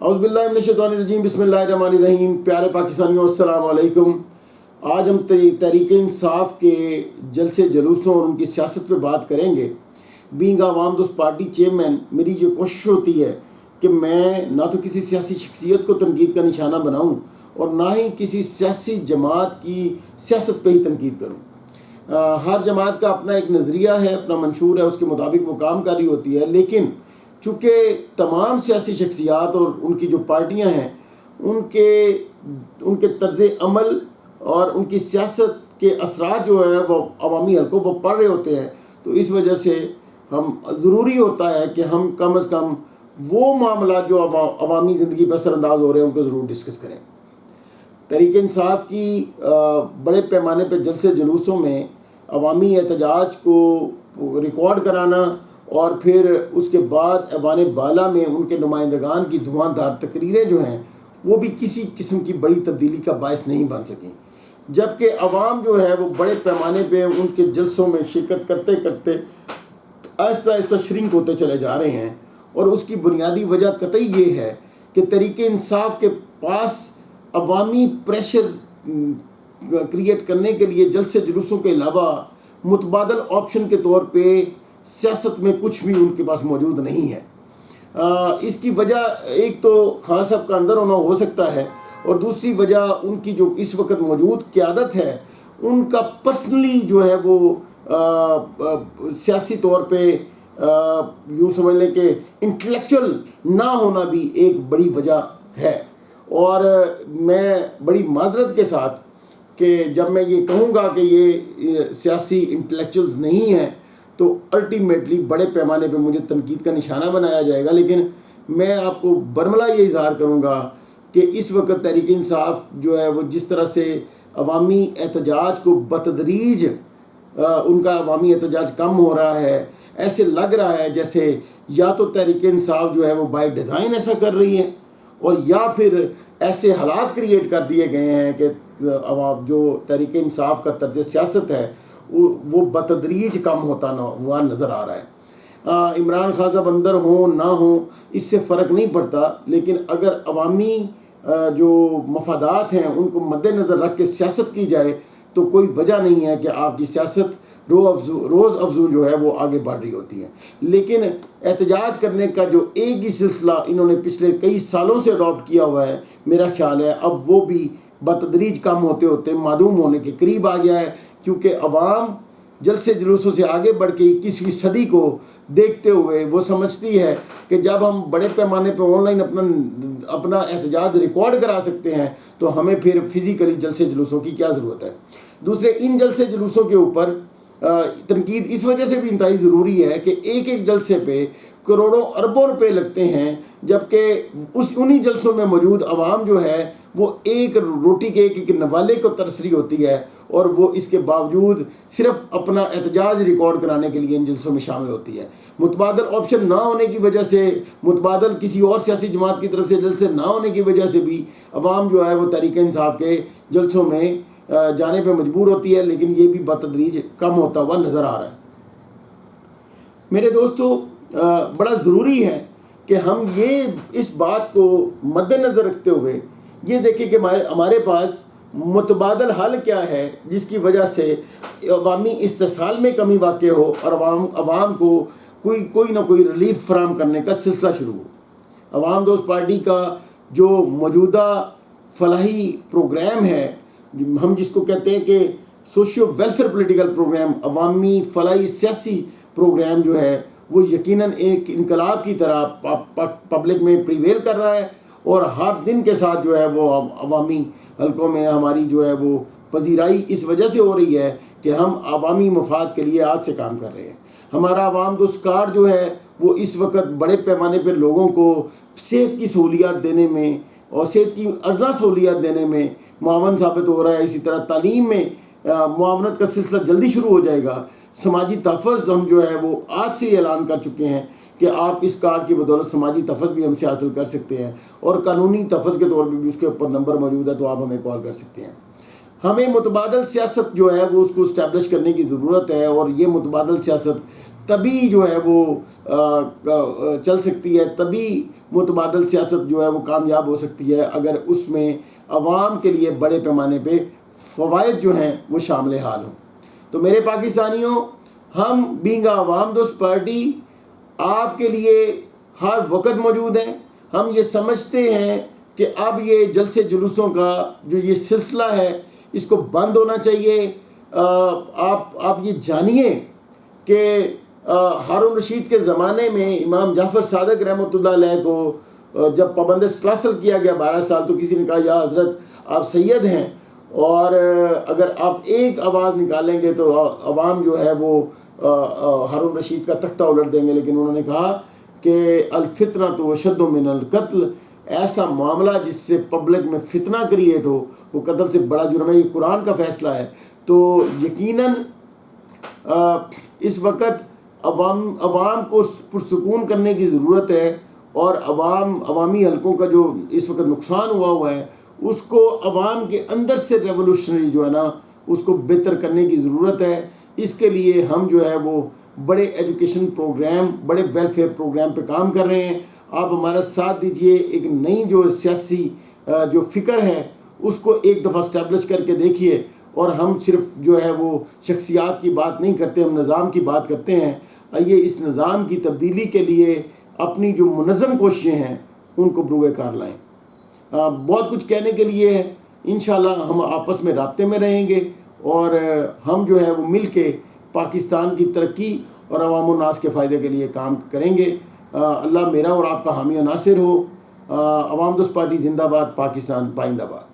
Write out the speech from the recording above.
اعوذ باللہ من الشیطان الرجیم، بسم اللہ الرحمن الرحیم۔ پیارے پاکستانیوں، السلام علیکم۔ آج ہم تحریک انصاف کے جلسے جلوسوں اور ان کی سیاست پہ بات کریں گے۔ بینگ عوام دوست پارٹی چیئرمین، میری یہ کوشش ہوتی ہے کہ میں نہ تو کسی سیاسی شخصیت کو تنقید کا نشانہ بناؤں اور نہ ہی کسی سیاسی جماعت کی سیاست پہ ہی تنقید کروں۔ ہر جماعت کا اپنا ایک نظریہ ہے، اپنا منشور ہے، اس کے مطابق وہ کام کر رہی ہوتی ہے، لیکن چونکہ تمام سیاسی شخصیات اور ان کی جو پارٹیاں ہیں ان کے طرز عمل اور ان کی سیاست کے اثرات جو ہے وہ عوامی حلقوں پر پڑ رہے ہوتے ہیں، تو اس وجہ سے ضروری ہوتا ہے کہ ہم کم از کم وہ معاملات جو عوامی زندگی پر اثر انداز ہو رہے ہیں ان کو ضرور ڈسکس کریں۔ تحریک انصاف کی بڑے پیمانے پہ جلسے جلوسوں میں عوامی احتجاج کو ریکارڈ کرانا اور پھر اس کے بعد ایوان بالا میں ان کے نمائندگان کی دھواں دھار تقریریں جو ہیں وہ بھی کسی قسم کی بڑی تبدیلی کا باعث نہیں بن سکیں، جبکہ عوام جو ہے وہ بڑے پیمانے پہ ان کے جلسوں میں شرکت کرتے کرتے آہستہ آہستہ شرنک ہوتے چلے جا رہے ہیں، اور اس کی بنیادی وجہ قطعی یہ ہے کہ تحریک انصاف کے پاس عوامی پریشر کریٹ کرنے کے لیے جلسے جلوسوں کے علاوہ متبادل آپشن کے طور پہ سیاست میں کچھ بھی ان کے پاس موجود نہیں ہے۔ اس کی وجہ ایک تو خان صاحب کا اندر ہونا ہو سکتا ہے، اور دوسری وجہ ان کی جو اس وقت موجود قیادت ہے ان کا پرسنلی جو ہے وہ سیاسی طور پہ یوں سمجھ لیں کہ انٹلیکچوئل نہ ہونا بھی ایک بڑی وجہ ہے۔ اور میں بڑی معذرت کے ساتھ کہ جب میں یہ کہوں گا کہ یہ سیاسی انٹلیکچوئلز نہیں ہیں تو الٹیمیٹلی بڑے پیمانے پہ مجھے تنقید کا نشانہ بنایا جائے گا، لیکن میں آپ کو برملا یہ اظہار کروں گا کہ اس وقت تحریک انصاف جو ہے وہ جس طرح سے عوامی احتجاج کو بتدریج ان کا عوامی احتجاج کم ہو رہا ہے، ایسے لگ رہا ہے جیسے یا تو تحریک انصاف جو ہے وہ بائی ڈیزائن ایسا کر رہی ہے، اور یا پھر ایسے حالات کریٹ کر دیے گئے ہیں کہ عوام جو تحریک انصاف کا طرز سیاست ہے وہ بتدریج کم ہوتا ہوا نظر آ رہا ہے۔ عمران خان صاحب اندر ہوں نہ ہوں اس سے فرق نہیں پڑتا، لیکن اگر عوامی جو مفادات ہیں ان کو مد نظر رکھ کے سیاست کی جائے تو کوئی وجہ نہیں ہے کہ آپ کی سیاست روز افزوں جو ہے وہ آگے بڑھ رہی ہوتی ہے۔ لیکن احتجاج کرنے کا جو ایک ہی سلسلہ انہوں نے پچھلے کئی سالوں سے اڈاپٹ کیا ہوا ہے، میرا خیال ہے اب وہ بھی بتدریج کم ہوتے ہوتے معدوم ہونے کے قریب آ گیا ہے، کیونکہ عوام جلسے جلوسوں سے آگے بڑھ کے 21ویں صدی کو دیکھتے ہوئے وہ سمجھتی ہے کہ جب ہم بڑے پیمانے پہ آن لائن اپنا احتجاج ریکارڈ کرا سکتے ہیں تو ہمیں پھر فزیکلی جلسے جلوسوں کی کیا ضرورت ہے۔ دوسرے، ان جلسے جلوسوں کے اوپر تنقید اس وجہ سے بھی انتہائی ضروری ہے کہ ایک ایک جلسے پہ کروڑوں اربوں روپے لگتے ہیں، جبکہ انہی جلسوں میں موجود عوام جو ہے وہ ایک روٹی کے ایک نوالے کو ترس رہی ہوتی ہے، اور وہ اس کے باوجود صرف اپنا احتجاج ریکارڈ کرانے کے لیے ان جلسوں میں شامل ہوتی ہے۔ متبادل آپشن نہ ہونے کی وجہ سے، متبادل کسی اور سیاسی جماعت کی طرف سے جلسے نہ ہونے کی وجہ سے بھی عوام جو ہے وہ تحریک انصاف کے جلسوں میں جانے پہ مجبور ہوتی ہے، لیکن یہ بھی بتدریج کم ہوتا ہوا نظر آ رہا ہے۔ میرے دوستو، بڑا ضروری ہے کہ ہم اس بات کو مد نظر رکھتے ہوئے یہ دیکھیں کہ ہمارے پاس متبادل حل کیا ہے جس کی وجہ سے عوامی استحصال میں کمی واقع ہو اور عوام کو کوئی نہ کوئی ریلیف فراہم کرنے کا سلسلہ شروع ہو۔ عوام دوست پارٹی کا جو موجودہ فلاحی پروگرام ہے، ہم جس کو کہتے ہیں کہ سوشیو ویلفیئر پولیٹیکل پروگرام، عوامی فلاحی سیاسی پروگرام جو ہے وہ یقیناً ایک انقلاب کی طرح پبلک میں پریویل کر رہا ہے، اور ہر دن کے ساتھ جو ہے وہ عوامی حلقوں میں ہماری جو ہے وہ پذیرائی اس وجہ سے ہو رہی ہے کہ ہم عوامی مفاد کے لیے آج سے کام کر رہے ہیں۔ ہمارا عوام دوست کارڈ جو ہے وہ اس وقت بڑے پیمانے پر لوگوں کو صحت کی سہولیات دینے میں اور صحت کی ارزاں سہولیات دینے میں معاون ثابت ہو رہا ہے۔ اسی طرح تعلیم میں معاونت کا سلسلہ جلدی شروع ہو جائے گا۔ سماجی تحفظ ہم جو ہے وہ آج سے اعلان کر چکے ہیں کہ آپ اس کارڈ کی بدولت سماجی تحفظ بھی ہم سے حاصل کر سکتے ہیں، اور قانونی تحفظ کے طور پہ بھی اس کے اوپر نمبر موجود ہے، تو آپ ہمیں کال کر سکتے ہیں۔ ہمیں متبادل سیاست جو ہے وہ اس کو اسٹیبلش کرنے کی ضرورت ہے، اور یہ متبادل سیاست تبھی جو ہے وہ چل سکتی ہے، تبھی متبادل سیاست جو ہے وہ کامیاب ہو سکتی ہے اگر اس میں عوام کے لیے بڑے پیمانے پہ فوائد جو ہیں وہ شامل حال ہوں۔ تو میرے پاکستانیوں، ہم بینگ عوام دوست پارٹی آپ کے لیے ہر وقت موجود ہیں۔ ہم یہ سمجھتے ہیں کہ اب یہ جلسے جلوسوں کا جو یہ سلسلہ ہے اس کو بند ہونا چاہیے۔ آپ یہ جانیے کہ ہارون رشید کے زمانے میں امام جعفر صادق رحمۃ اللہ علیہ کو جب پابند سلاسل کیا گیا 12 سال، تو کسی نے کہا یا حضرت آپ سید ہیں، اور اگر آپ ایک آواز نکالیں گے تو عوام جو ہے وہ ہارون رشید کا تختہ الٹ دیں گے۔ لیکن انہوں نے کہا کہ الفتنہ تو اشد من القتل، ایسا معاملہ جس سے پبلک میں فتنہ کریٹ ہو وہ قتل سے بڑا جرم ہے۔ یہ قرآن کا فیصلہ ہے۔ تو یقیناً اس وقت عوام کو پرسکون کرنے کی ضرورت ہے، اور عوامی حلقوں کا جو اس وقت نقصان ہوا ہے اس کو عوام کے اندر سے ریولوشنری جو ہے نا اس کو بہتر کرنے کی ضرورت ہے۔ اس کے لیے ہم جو ہے وہ بڑے ایجوکیشن پروگرام، بڑے ویلفیئر پروگرام پہ کام کر رہے ہیں۔ آپ ہمارا ساتھ دیجئے، ایک نئی جو سیاسی جو فکر ہے اس کو ایک دفعہ اسٹیبلش کر کے دیکھیے۔ اور ہم صرف جو ہے وہ شخصیات کی بات نہیں کرتے، ہم نظام کی بات کرتے ہیں۔ آئیے اس نظام کی تبدیلی کے لیے اپنی جو منظم کوششیں ہیں ان کو بروئے کار لائیں۔ بہت کچھ کہنے کے لیے ہے، انشاءاللہ ہم آپس میں رابطے میں رہیں گے، اور ہم جو ہے وہ مل کے پاکستان کی ترقی اور عوام الناس کے فائدے کے لیے کام کریں گے۔ اللہ میرا اور آپ کا حامی و ناصر ہو۔ عوام دوست پارٹی زندہ باد، پاکستان پائندہ باد۔